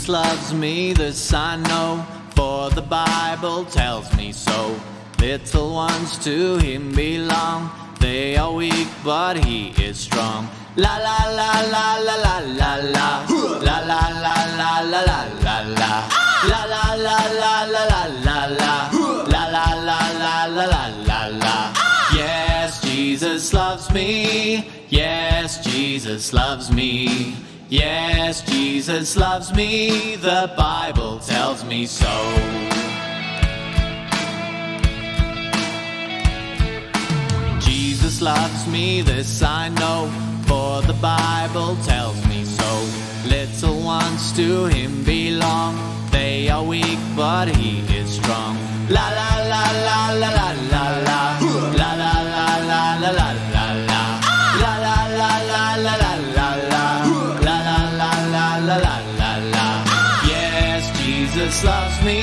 Jesus loves me, this I know, for the Bible tells me so. Little ones to him belong, they are weak but he is strong. La la la la la la la la, la la la la la la la la, la la la la la la la la, la la la la la la la la. Yes, Jesus loves me. Yes, Jesus loves me. Yes, Jesus loves me. The Bible tells me so. Jesus loves me, this I know, for the Bible tells me so. Little ones to him belong, they are weak but he is strong. La la la la la la la la, la la la la la la la la, la la la la la la la la, la la la la la la la la. Yes, Jesus loves me.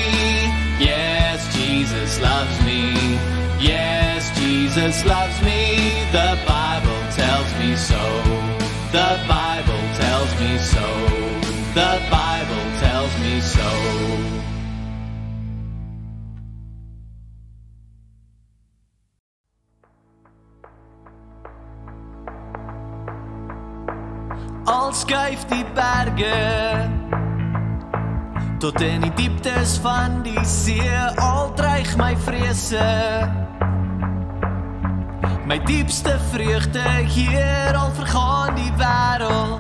Yes, Jesus loves me. Yes, Jesus loves me. The Bible tells me so. The Bible tells me so. The Bible tells me so. Al skuif die berge tot in die dieptes van die see, al dreig my vrese, my diepste vreugde hier, al vergaan die wêreld,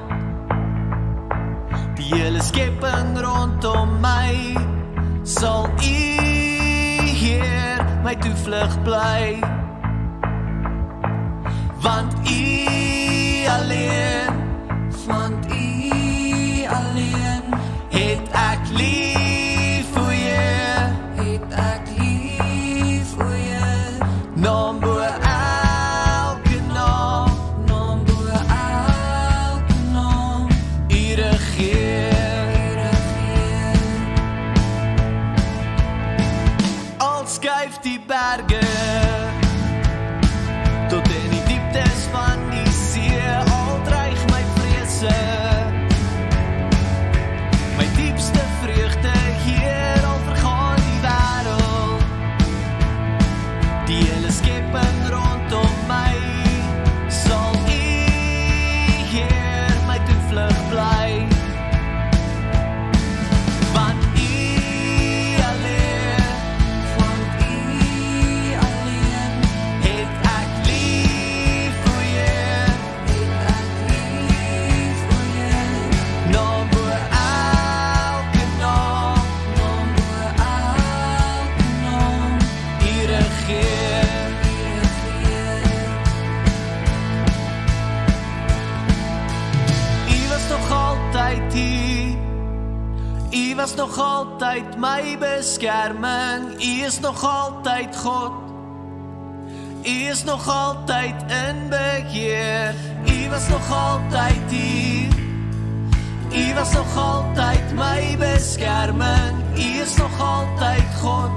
die hele skepping rondom my, sal U, Heer, my toevlug bly, want U alleen, want U alleen, het ek lief vir jou, het ek lief vir jou, naam bo elke naam, naam bo elke naam, U regeer, al skuif die berge, tot in die dieptes van die see, al dreig my vrese, my diepste vreugde hier, al vergaan die wêreld, die hele skepping rondom my, sal U, Heer, my toevlug bly, want U alleen, het ek lief vir jou, naam bo elke naam, naam bo elke naam, U regeer, U was nog altyd hier, U was nog altyd my beskerming, U is nog altyd God, U is nog altyd in beheer, U was nog altyd hier, U was nog altyd my beskerming, U is nog altyd God,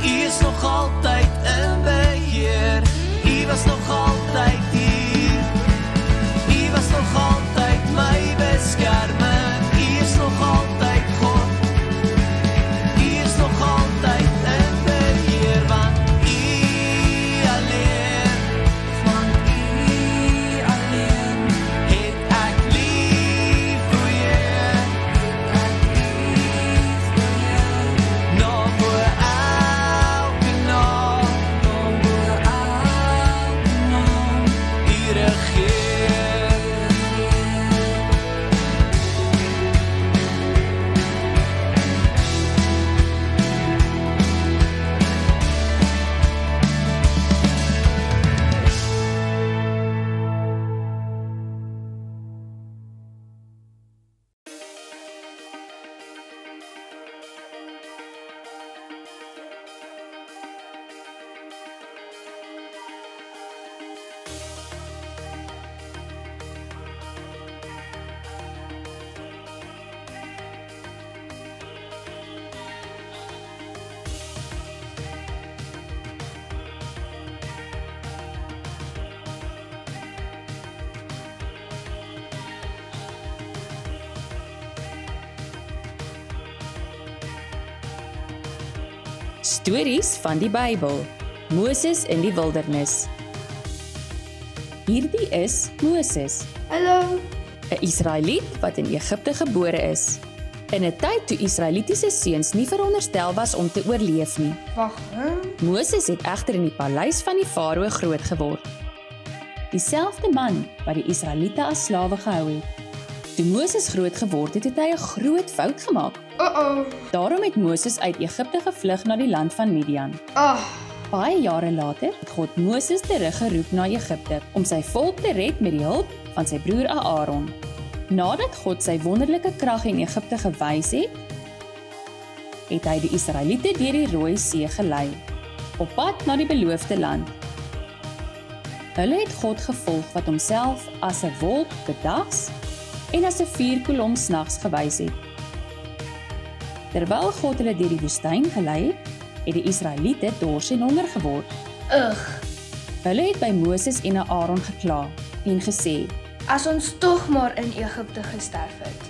U is nog altyd in beheer, U was nog altyd hier, U was nog altyd my beskerming, U is nog altyd God, U is nog altyd in beheer, want U alleen, het ek lief vir jou, naam bo elke naam, Stories van die Bybel. Moses in die wildernis. Hierdie is Moses, Hallo. 'n Israeliet wat in Egipte gebore is. In 'n tyd toe Israelitiese seuns nie veronderstel was om te oorleef nie. Wag, Moses het egter in die paleis van die farao groot geword. Dieselfde man wat die Israeliete as slawe gehou het. Toe Moses groot geword het, het hy 'n groot fout gemaak. Daarom het Moses uit Egipte gevlug na die land van Midian. Baie jare later het God Moses teruggeroep na Egipte om sy volk te red met die hulp van sy broer Aaron. Nadat God sy wonderlike krag in Egipte gewys het, het hy die Israeliete deur die Rooi See gelei, op pad na die beloofde land. Hulle het God gevolg wat homself as 'n wolk bedags en as 'n vuurkolom snags gewys het. Terwyl God hulle deur die woestyn gelei het die Israeliete dors en honger geword. Hulle het by Moses en Aaron gekla en gesê: As ons tog maar in Egipte gesterf het.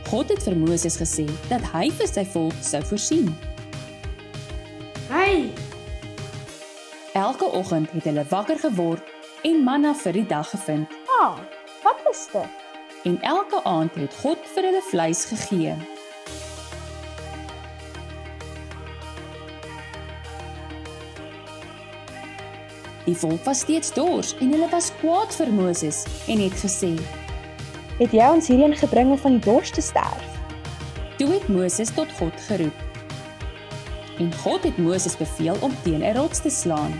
God het vir Moses gesê dat hy vir sy volk sou voorsien. Hey, Elke oggend het hulle wakker geword en manna vir die dag gevind. wat is dit? En elke aand het God vir hulle vleis gegee. Die volk was steeds dors en hulle was kwaad vir Moses en het gesê: Het jy ons hierheen gebring om van die dors te sterf? Toe het Moses tot God geroep. En God het Moses beveel om teen 'n rots te slaan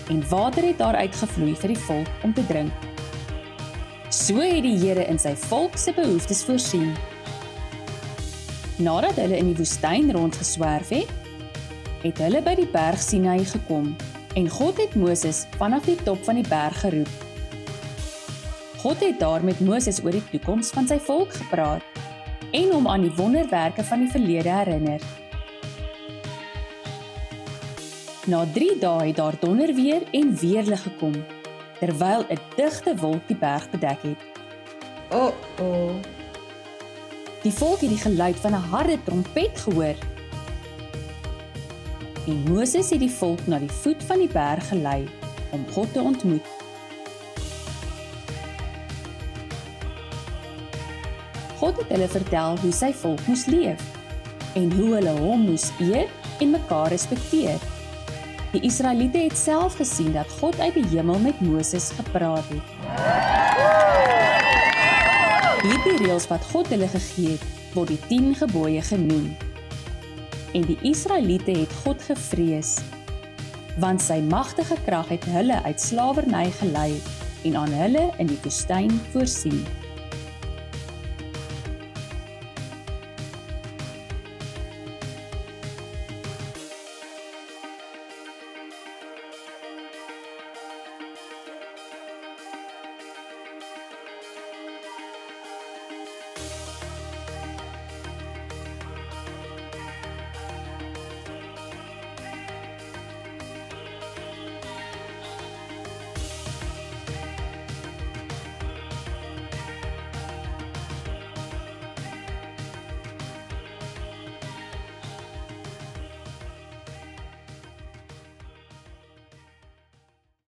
en water het daaruit gevloei vir die volk om te drink. So het die Here in sy volk se behoeftes voorsien. Nadat hulle in die woestyn rondgeswerf het, het hulle by die berg Sinai gekom en God het Moses vanaf die top van die berg geroep. God het daar met Moses oor die toekoms van sy volk gepraat en hom aan die wonderwerke van die verlede herinner. Na 3 dae het daar donderweer en weerlig gekom, terwyl 'n digte wolk die berg bedek het. Die volk het die geluid van 'n harde trompet gehoor. En Moses het die volk na die voet van die berg gelei om God te ontmoet. God het hulle vertel hoe sy volk moes leef en hoe hulle hom moes eer en mekaar respekteer. Die Israeliete het self gesien dat God uit die hemel met Moses gepraat het. Hierdie reëls wat God hulle gegee het, word die 10 gebooie genoem. En die Israeliete het God gevrees, want sy magtige krag het hulle uit slawerny gelei en aan hulle in die woestyn voorsien.